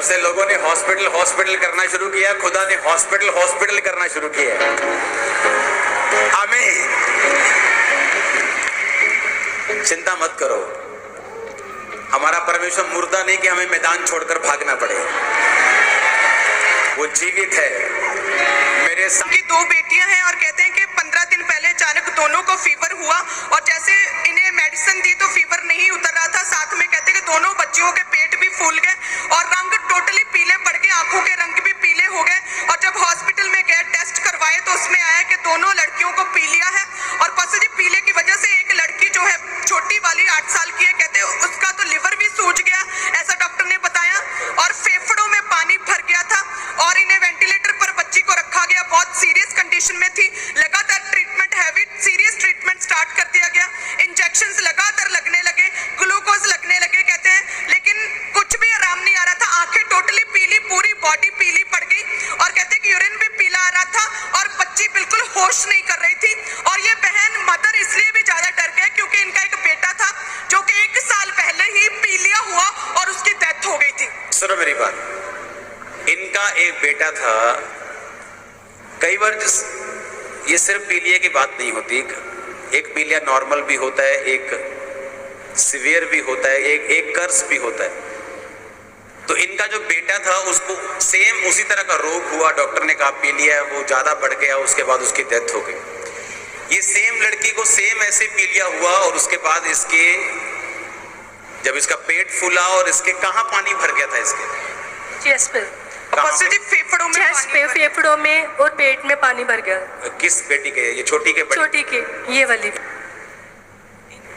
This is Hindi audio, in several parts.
से लोगों ने हॉस्पिटल हॉस्पिटल करना शुरू किया, खुदा ने हॉस्पिटल हॉस्पिटल करना शुरू किया। आमीन। चिंता मत करो, हमारा परमेश्वर मुर्दा नहीं कि हमें मैदान छोड़कर भागना पड़े, वो जीवित है। मेरे की दो बेटियां हैं और कहते हैं कि 15 दिन पहले अचानक दोनों को फीवर हुआ और जैसे इन्हें मेडिसिन दी तो फीवर नहीं उतर रहा था। साथ में कहते हैं कि दोनों बच्चियों के पेट भी फूल गए और रंग टोटली पीले पड़ गए, आंखों के रंग भी पीले हो गए। और जब हॉस्पिटल में गए टेस्ट करवाए तो उसमें आया कि दोनों लड़कियों को पीलिया है। और बस जी पीले की वजह से एक लड़की जो है छोटी वाली 8 साल की है, कहते हैं उसका तो लिवर भी सूज गया, ऐसा डॉक्टर ने बताया। और फेफड़ों में पानी भर गया था और इन्हें वेंटिलेटर पर बच्ची को रखा गया, बहुत सीरियस कंडीशन में थी। लगातार treatment, heavy serious treatment start कर दिया गया, इंजेक्शंस लगातार लगने लगे, ग्लूकोज लगने लगे कहते हैं, लेकिन कुछ भी आराम नहीं आ रहा था। आंखें टोटली पीली, पूरी बॉडी पीली पड़ गई और कहते हैं कि यूरिन भी पीला आ रहा था और बच्ची बिल्कुल होश नहीं कर रही थी। और ये बहन मदर इसलिए भी ज्यादा डर गए क्योंकि इनका एक बेटा था जो कि 1 साल पहले ही पीलिया हुआ और उसकी डेथ हो गई थी। सुनो मेरी बात, इनका एक बेटा था। कई बार ये सिर्फ पीलिया की बात नहीं होती, एक पीलिया नॉर्मल भी होता है, एक सीवियर भी होता है, एक कर्स भी होता है। तो इनका जो बेटा था उसको सेम उसी तरह का रोग हुआ, डॉक्टर ने कहा पीलिया है, वो ज्यादा बढ़ गया, उसके बाद उसकी डेथ हो गई। ये सेम लड़की को सेम ऐसे पीलिया हुआ और उसके बाद इसके जब इसका पेट फूला और इसके कहाँ पानी भर गया था, इसके चेस्ट पे, फेफड़ों में, चेस्ट पे, फेफड़ों में और पेट में पानी भर गया। किस बेटी के? ये छोटी के? छोटी के, ये वाली।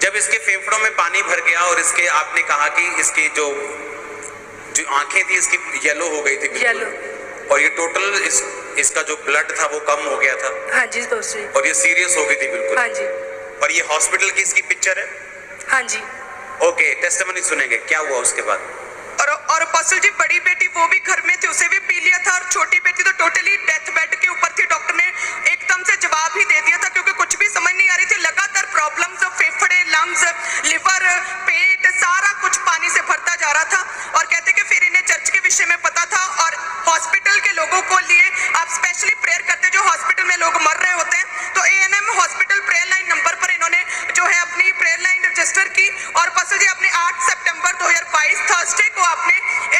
जब इसके फेफड़ों में पानी भर गया और इसके आपने कहा कि इसकी जो आंखें थी इसकी येलो हो गई थी, येलो, और ये टोटल इसका जो ब्लड था वो कम हो गया था। हाँ जी दोस्तों, और ये सीरियस हो गई थी बिल्कुल। हाँ जी। और ये हॉस्पिटल की इसकी पिक्चर है। हाँ जी। ओके, टेस्टिमनी सुनेंगे क्या हुआ उसके बाद। और अपोस्टल जी बड़ी बेटी वो भी घर में थी, उसे भी पीलिया था और छोटी बेटी तो टोटली डेथ बेड के ऊपर थी। डॉक्टर ने एकदम से जवाब ही दे दिया था क्योंकि कुछ भी समझ नहीं आ रही थी। लगातार प्रॉब्लम्स, फेफड़े, लंग्स, लिवर, पेट, सारा कुछ पानी से भरता जा रहा था। और कहते कि फिर इन्हें चर्च के विषय में पता था और हॉस्पिटल के लोगों को लिए आप स्पेशली प्रेयर करते, जो हॉस्पिटल में लोग मर रहे होते हैं। तो ANM hospital prayer line number पर इन्होंने जो है अपनी प्रेयर लाइन रजिस्टर की। और पास्टर जी अपने 8 सितंबर 2022 थर्सडे को आपने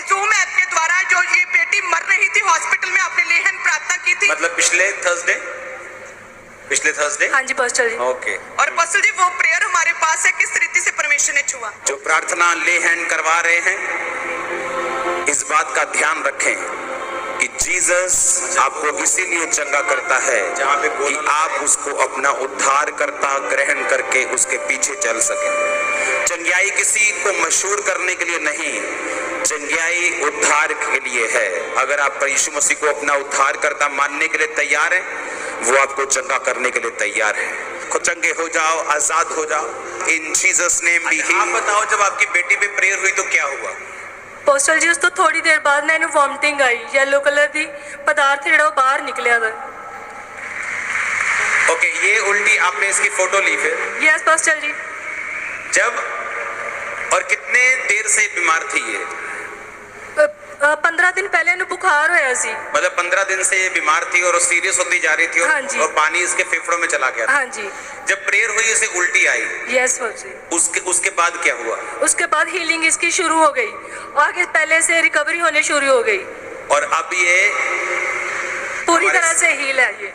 ज़ूम ऐप के द्वारा जो ये बेटी मर रही थी हॉस्पिटल में, आपने लेहन प्रार्थना की थी। मतलब पिछले थर्सडे? हाँ जी पास्टर जी। ओके। और पास्टर जी वो प्रेयर हमारे पास है, किस रीति से परमेश्वर ने छुआ। जो प्रार्थना ले हैंड करवा रहे हैं, इस बात का ध्यान रखें कि जीसस आपको इसीलिए चंगा करता है कि आप उसको अपना उद्धार करता ग्रहण करके उसके पीछे चल सकें। चंगाई किसी को मशहूर करने के लिए नहीं, चंगाई उद्धार के लिए है। अगर आप यीशु मसीह को अपना उद्धार करता मानने के लिए तैयार हैं, वो आपको चंगा करने के लिए तैयार है। खुद चंगे हो जाओ, आजाद हो जाओ, इन जीसस नेम बी हील्ड। आप बताओ, जब आपकी बेटी पे प्रेयर हुई तो क्या हुआ? पोस्टल जी उस तो थोड़ी देर बाद ना इन्हें वॉमिटिंग आई, येलो कलर दी पदार्थ ਜਿਹੜਾ ਬਾਹਰ ਨਿਕਲਿਆ था। ओके, ये उल्टी आपने इसकी फोटो ली फिर? यस पोस्टल जी। जब और कितने देर से बीमार थी ये? 15 दिन पहले इन्हें बुखार होया सी। मतलब 15 दिन से ये बीमार थी और सीरियस होती जा रही थी और, हाँ जी। और पानी इसके फेफड़ों में चला गया था। हाँ जी। जब प्रेयर हुई इसे उल्टी आई। Yes postal. उसके बाद क्या हुआ? उसके बाद हीलिंग इसकी शुरू हो गई, आगे पहले से रिकवरी होने शुरू हो गई और अब ये पूरी तरह से हील है। ये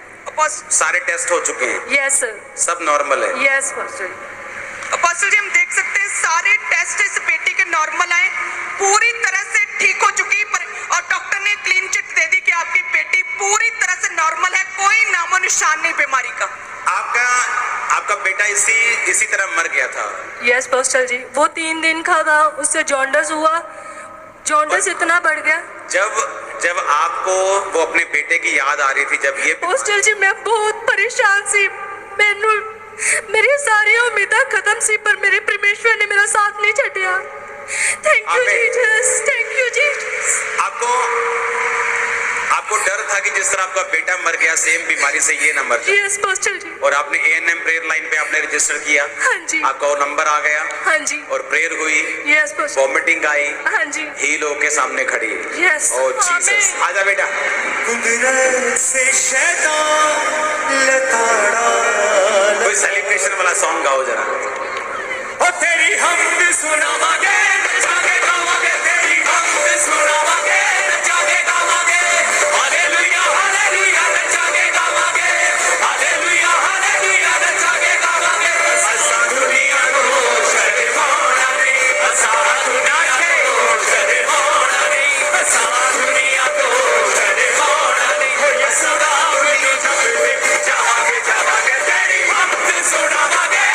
सारे टेस्ट हो चुके हैं? यस सर, सब नॉर्मल है? Yes postal. अपोस्टल जी हम देख सकते हैं सारे टेस्ट इस बेटी के नॉर्मल आए, पूरी तरह से ठीक हो चुकी है। और डॉक्टर ने क्लीन चिट दे दी कि आपकी बेटी पूरी तरह से नॉर्मल है, कोई नामो निशान नहीं बीमारी का। आपका बेटा इसी तरह मर गया था? यस पोस्टल जी, वो 3 दिन का था, उससे जॉन्डिस हुआ, जॉन्डिस इतना बढ़ गया। जब आपको वो अपने बेटे की याद आ रही थी, जब ये पोस्टल जी मैं बहुत परेशान सी, मेरी सारी उम्मीदें खत्म सी, पर मेरे परमेश्वर ने मेरा साथ नहीं छड्डिया। Thank you Jesus, thank you Jesus. आपको डर था कि जिस तरह आपका बेटा मर गया सेम बीमारी से ये ना मर जाए। यस पास्टर जी। और आपने एएनएम प्रेयर लाइन पे आपने रजिस्टर किया, हाँ जी। आपका वो नंबर आ गया हाँ जी। और प्रेयर हुई, यस पास्टर। वॉमिटिंग आई, हाँ जी। हील होके सामने खड़ी। यस। ओ जीसस, आजा बेटा। कुदरत से शैतान लताड़ा कोई सेलिब्रेशन वाला सॉन्ग गाओ जरा। और तेरी हमद सुनावांगे, नचाके गावांगे, तेरी हमद सुनावांगे, नचाके गावांगे, हालेलुया हालेलुया नचाके गावांगे, हालेलुया हालेलुया नचाके गावांगे। असां दुनिया को शर्माना नहीं, असां दुनिया को शर्माना नहीं, असां दुनिया को शर्माना नहीं, हो यसुदा उन्हें जपते जावांगे जावांगे, तेरी हमद सुनावांगे,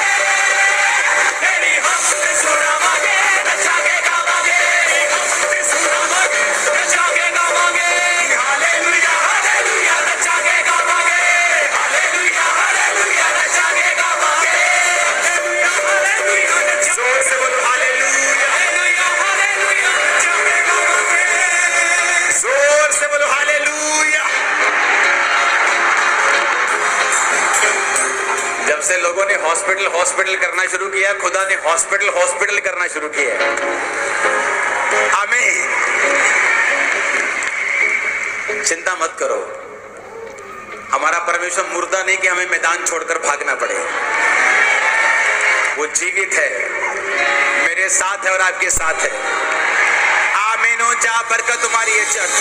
तेरी हमद सुनावांगे, नचाके गावांगे, हमद सुनावांगे, नचाके गावांगे, हालेलुया हालेलुया नचाके गावांगे, हालेलुया हालेलुया नचाके गावांगे, हालेलुया हालेलुया नचाके, जोर से बोलो हालेलुया, हालेलुया हालेलुया नचाके गावांगे। जोर से बोलो हालेलुया। जब से लोगों ने हॉस्पिटल हॉस्पिटल करना शुरू किया, खुदा ने हॉस्पिटल हॉस्पिटल करना शुरू किया। आमीन। चिंता मत करो, हमारा परमेश्वर मुर्दा नहीं कि हमें मैदान छोड़कर भागना पड़े। वो जीवित है, मेरे साथ है और आपके साथ है। आमीन हो जा, बरकत तुम्हारी है चर्च।